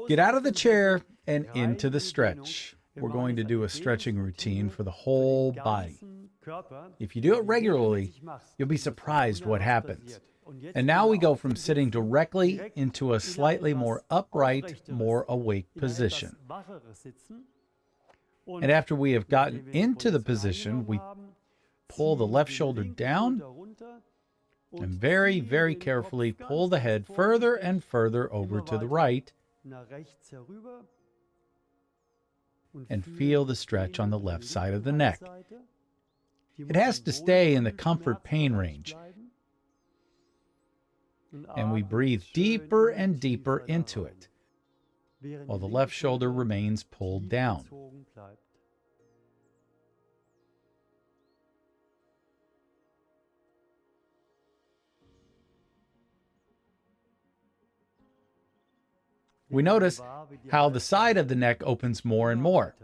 Get out of the chair and into the stretch. We're going to do a stretching routine for the whole body. If you do it regularly, you'll be surprised what happens. And now we go from sitting directly into a slightly more upright, more awake position. And after we have gotten into the position, we pull the left shoulder down and very, very carefully pull the head further and further over to the right and feel the stretch on the left side of the neck. It has to stay in the comfort pain range. And we breathe deeper and deeper into it while the left shoulder remains pulled down. We notice how the side of the neck opens more and more.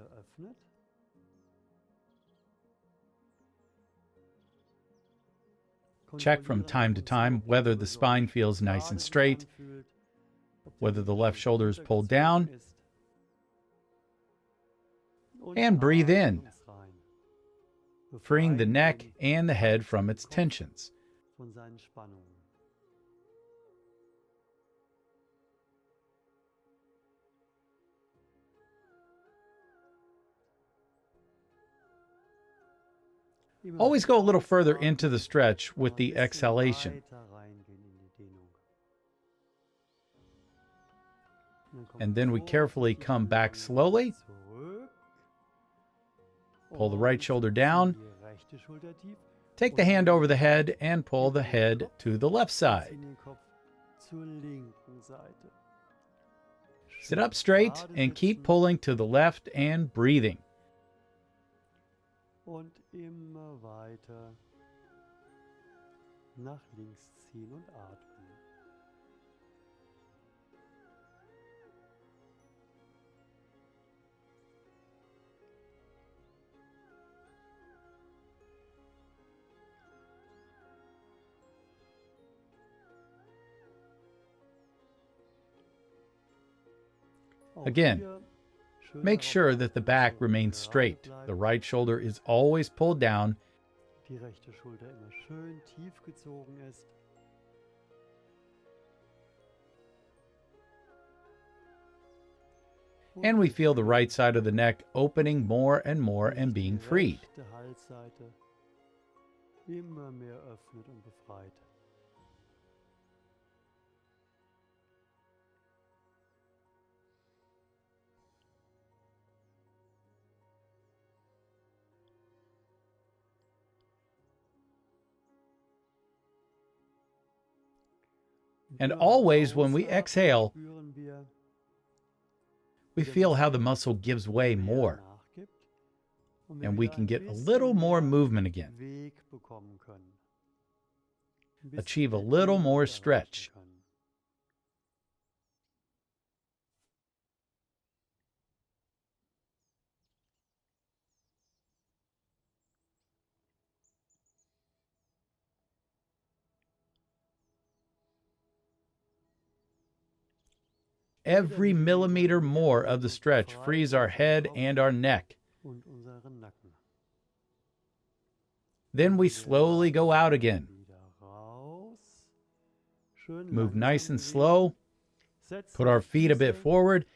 Check from time to time whether the spine feels nice and straight, whether the left shoulder is pulled down, and breathe in, freeing the neck and the head from its tensions. Always go a little further into the stretch with the exhalation. And then we carefully come back slowly. Pull the right shoulder down. Take the hand over the head and pull the head to the left side. Sit up straight and keep pulling to the left and breathing. Und immer weiter nach links ziehen und atmen. Again, make sure that the back remains straight. The right shoulder is always pulled down. Die rechte Schulter immer schön tief gezogen ist. And we feel the right side of the neck opening more and more and being freed. Die Halsseite immer mehr öffnet und befreit. And always when we exhale, we feel how the muscle gives way more, and we can get a little more movement again. Achieve a little more stretch. Every millimeter more of the stretch frees our head and our neck. Then we slowly go out again. Move nice and slow. Put our feet a bit forward.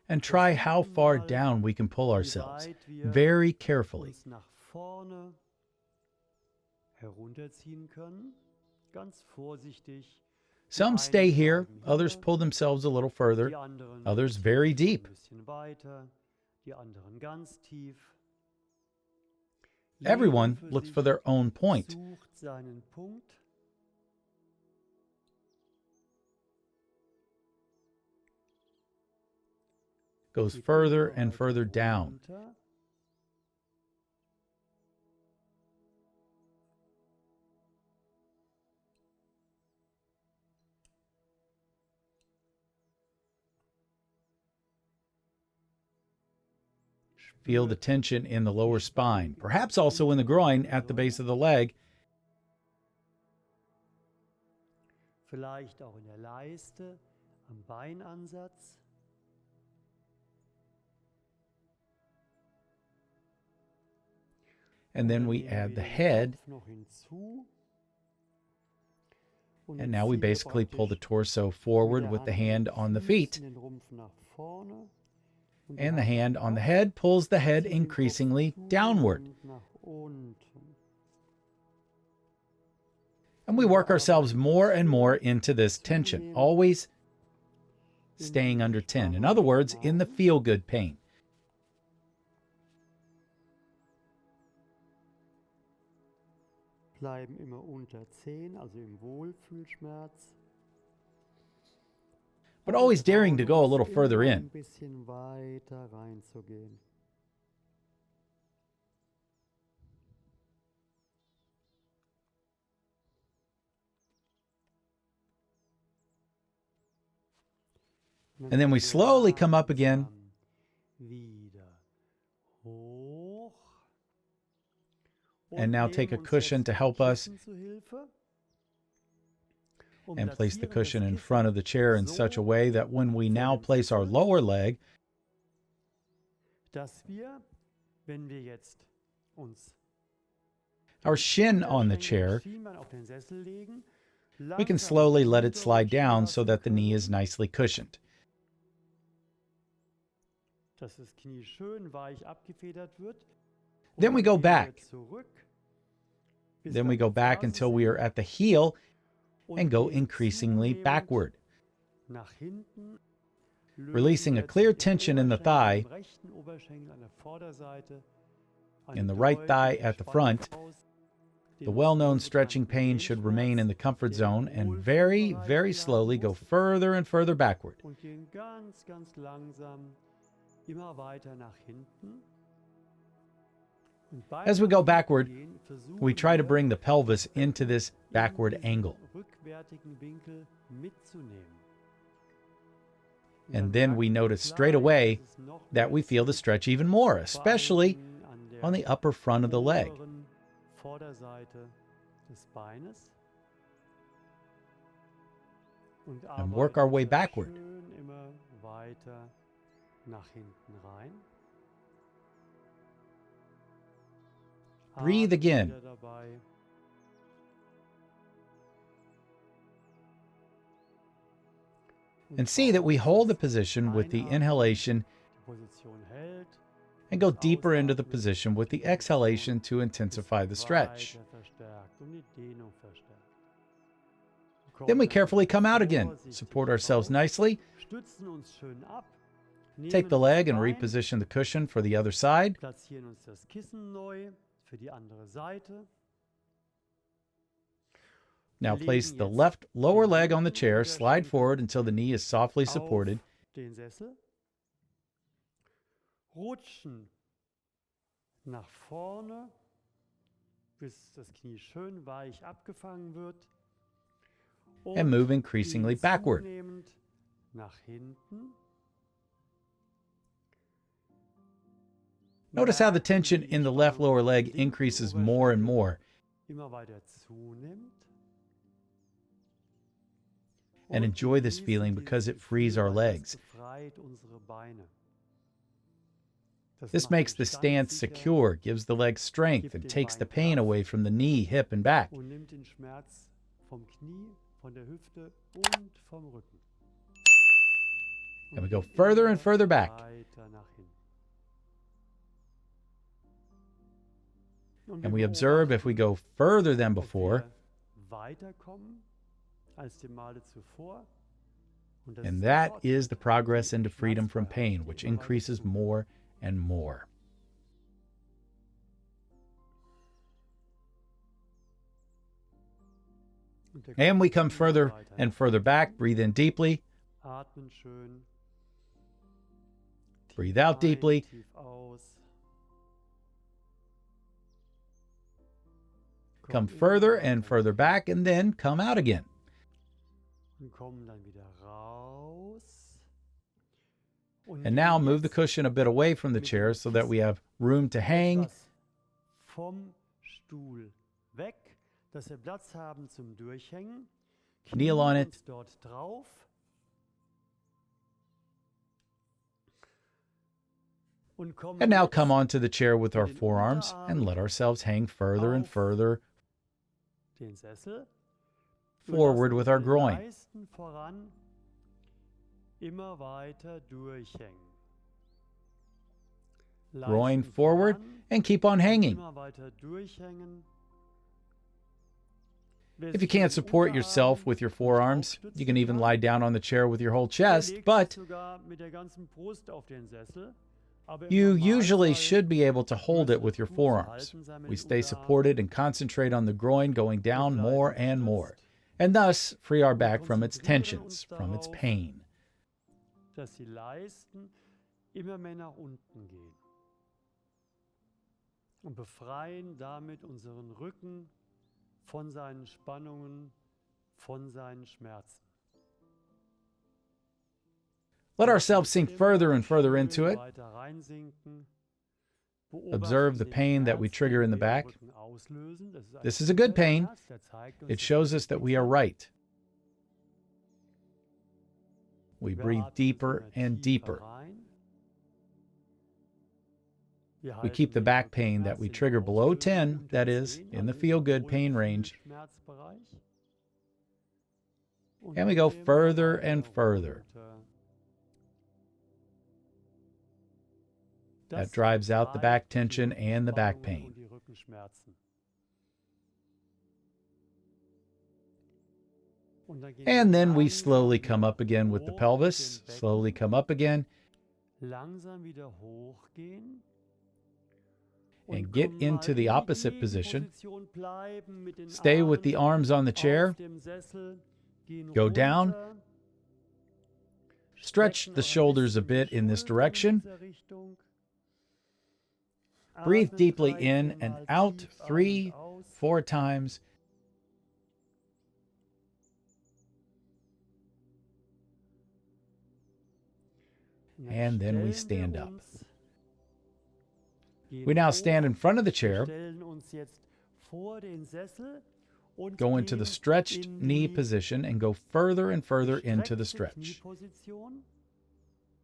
And try how far down we can pull ourselves, very carefully. Some stay here, others pull themselves a little further, others very deep. Everyone looks for their own point. Goes further and further down. Feel the tension in the lower spine, perhaps also in the groin at the base of the leg. Vielleicht auch in der Leiste, am Beinansatz. And then we add the head. And now we basically pull the torso forward with the hand on the feet. And the hand on the head pulls the head increasingly downward. And we work ourselves more and more into this tension, always staying under 10. In other words, in the feel-good pain. Bleiben immer unter 10, also im Wohlfühlschmerz. But always daring to go a little further in. Ein bisschen weiter reinzugehen. And then we slowly come up again. Wieder hoch. And now take a cushion to help us and place the cushion in front of the chair in such a way that when we now place our lower leg, our shin on the chair, we can slowly let it slide down so that the knee is nicely cushioned. Then we go back. Then we go back until we are at the heel and go increasingly backward, releasing a clear tension in the thigh, in the right thigh at the front. The well-known stretching pain should remain in the comfort zone and very, very slowly go further and further backward. As we go backward, we try to bring the pelvis into this backward angle. And then we notice straight away that we feel the stretch even more, especially on the upper front of the leg. And work our way backward. Breathe again. And see that we hold the position with the inhalation and go deeper into the position with the exhalation to intensify the stretch. Then we carefully come out again, support ourselves nicely, take the leg and reposition the cushion for the other side. Now place the left lower leg on the chair, slide forward until the knee is softly supported. Rutschen nach vorne, bis das Knie schön weich abgefangen wird. And move increasingly backward. Nach hinten. Notice how the tension in the left lower leg increases more and more. Immer weiter zunimmt. And enjoy this feeling because it frees our legs. This makes the stance secure, gives the leg strength, and takes the pain away from the knee, hip, and back. And we go further and further back. And we observe if we go further than before. And that is the progress into freedom from pain, which increases more and more. And we come further and further back. Breathe in deeply. Breathe out deeply. Come further and further back, and then come out again. And now move the cushion a bit away from the chair so that we have room to hang. Kneel on it. And now come onto the chair with our forearms and let ourselves hang further and further den Sessel. forward with our groin. Leisten voran, immer weiter durchhängen. Groin Leisten forward voran, and keep on hanging. immer weiter durchhängen. If you can't support yourself with your forearms, you can even lie down on the chair with your whole chest, but you usually should be able to hold it with your forearms. We stay supported and concentrate on the groin going down more and more, and thus free our back from its tensions, from its pain. Dass die Leisten immer mehr nach unten gehen und befreien damit unseren Rücken von seinen Spannungen, von seinen Schmerzen. Let ourselves sink further and further into it. Weiter reinsinken. Observe the pain that we trigger in the back. Auslösen. This is a good pain. It shows us that we are right. We breathe deeper and deeper. We keep the back pain that we trigger below 10, that is, in the feel-good pain range, and we go further and further. That drives out the back tension and the back pain. And then we slowly come up again with the pelvis, slowly come up again, and get into the opposite position. Stay with the arms on the chair. Go down. Stretch the shoulders a bit in this direction. Breathe deeply in and out 3, 4 times. And then we stand up. We now stand in front of the chair, go into the stretched knee position, and go further and further into the stretch.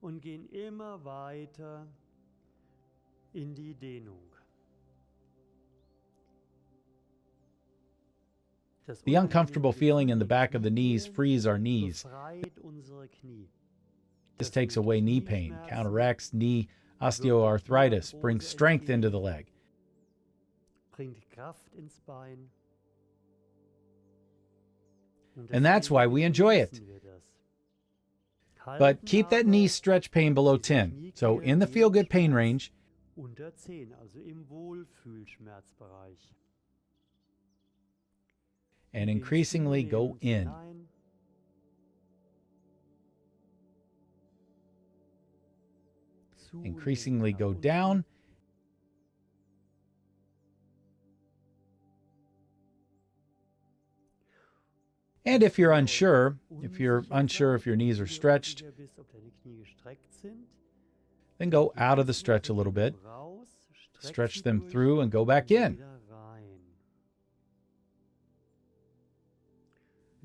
Und gehen immer weiter in die Dehnung. The uncomfortable feeling in the back of the knees frees our knees. This takes away knee pain, counteracts knee osteoarthritis, brings strength into the leg. And that's why we enjoy it. But keep that knee stretch pain below 10. So in the feel-good pain range, unter 10, also im Wohlfühlschmerzbereich. And increasingly go in. Increasingly go down. And if you're unsure if your knees are stretched, then go out of the stretch a little bit, stretch them through and go back in.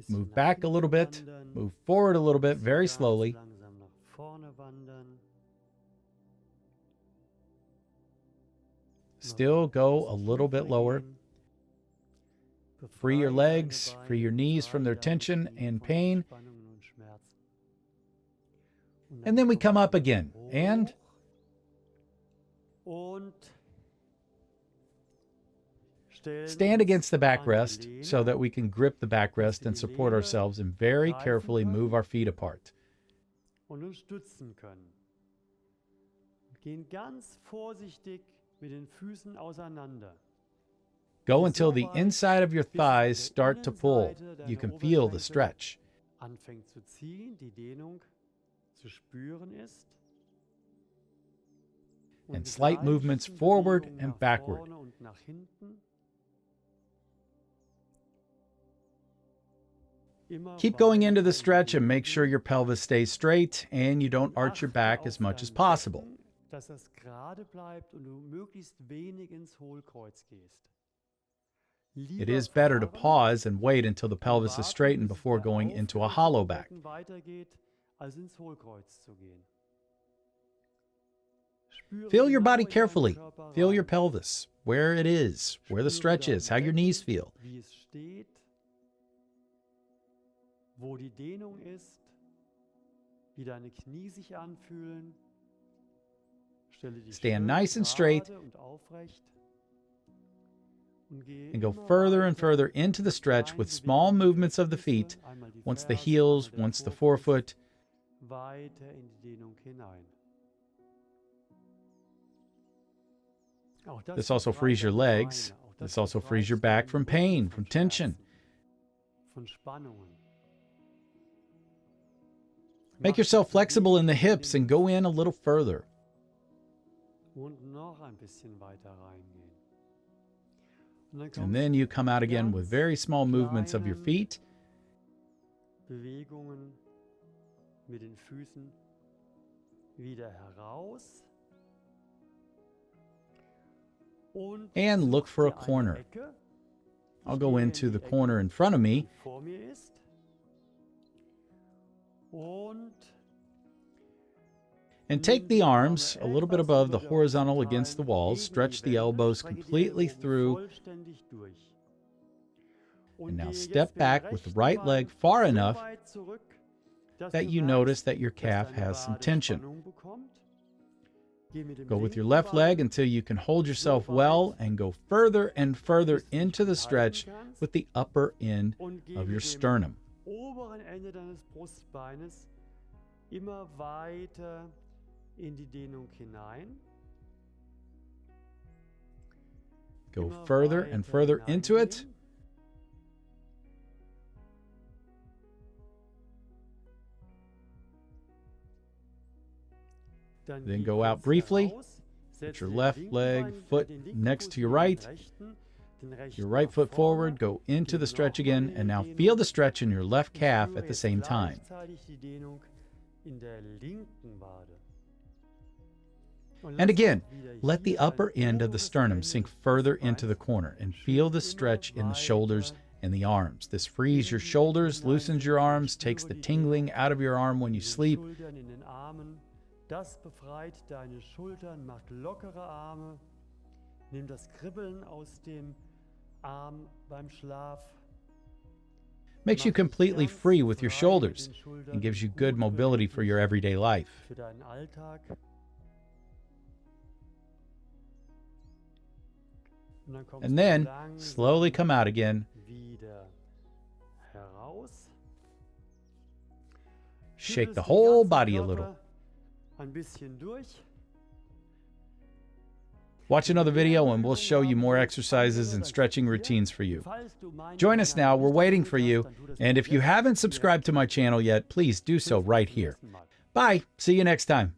Move back a little bit, move forward a little bit, very slowly. Still go a little bit lower. Free your legs, free your knees from their tension and pain. And then we come up again and stand against the backrest so that we can grip the backrest and support ourselves and very carefully move our feet apart. Go until the inside of your thighs start to pull. You can feel the stretch. And slight movements forward and backward. Keep going into the stretch and make sure your pelvis stays straight and you don't arch your back as much as possible. It is better to pause and wait until the pelvis is straightened before going into a hollow back. Feel your body carefully. Feel your pelvis, where it is, where the stretch is, how your knees feel. Wie es steht, wo die Dehnung ist, wie deine Knie sich anfühlen. Stelle dich Stand schön nice and straight gerade und aufrecht und geh and go immer further and weiter further into the stretch with small movements of the feet, einmal die once the Ferse, heels, einmal der once the Vorfuß, forefoot. weiter in die Dehnung hinein. Auch das This also frees your befreit deine legs. Beine, auch das This also frees befreit your back deinen from Rücken pain, von from tension. Schmerzen, von Spannungen. Make Mach yourself diese flexible in the Dehnung hips and go in a little further. und noch ein bisschen weiter reingehen. Und dann And kommst then du you come out again with ganz very small movements of your kleinen feet. Bewegungen mit den Füßen wieder heraus und And look such for a dir eine corner. Ecke. I'll Ich go gehe in into die the Ecke, corner in front of me die vor mir ist und and take the arms a little bit above the horizontal against the walls. Stretch the elbows completely through. vollständig durch. And now gehe step jetzt mit dem back with the rechten right Bein leg far so enough weit zurück, dass that du you merkst, notice that your dass calf deine has some Wade tension. Spannung bekommt. Geh mit dem Go with your linken left leg Bein until you can hold yourself so well weit, and go further and further bis du dich into the gut stretch halten kannst with the upper end und geh of your mit dem sternum. oberen Ende deines Brustbeines immer weiter in die Dehnung hinein. Go Immer further and weiter further into it. hineingehen. Dann Then geh go out kurz briefly. heraus, Put setz your den left linken leg, Bein- foot den linken next Fuß to your neben den right. den rechten Your right nach foot vorne, forward, go into geh the stretch nochmal again, in and die now Dehnung feel the stretch in your left und calf spüre at the jetzt same time. gleichzeitig die Dehnung in der linken Wade. Und And lass again, auch wieder let the hier dein upper end of the oberes sternum Ende sink des further Brustbeins into the corner and schön feel the immer stretch in the shoulders weiter and the arms. This frees your shoulders, loosens your arms, takes the tingling out of your arm when you in den sleep. Schultern, in den Armen. Das befreit deine Schultern, macht lockere Arme. Nimm das Kribbeln aus dem Arm beim Schlaf. Makes you Mach dich completely ganz free with your frei mit shoulders den Schultern and gives you und good gut mobility for your beweglich everyday life. für deinen Alltag. Und dann kommst And du then langsam slowly come out again. wieder heraus. Shake the Schüttelst den whole ganzen body a Körper little. ein bisschen durch. Watch another video and we'll show you more exercises and stretching routines for you. Join us now, we're waiting for you. And if you haven't subscribed to my channel yet, please do so right here. Bye, see you next time.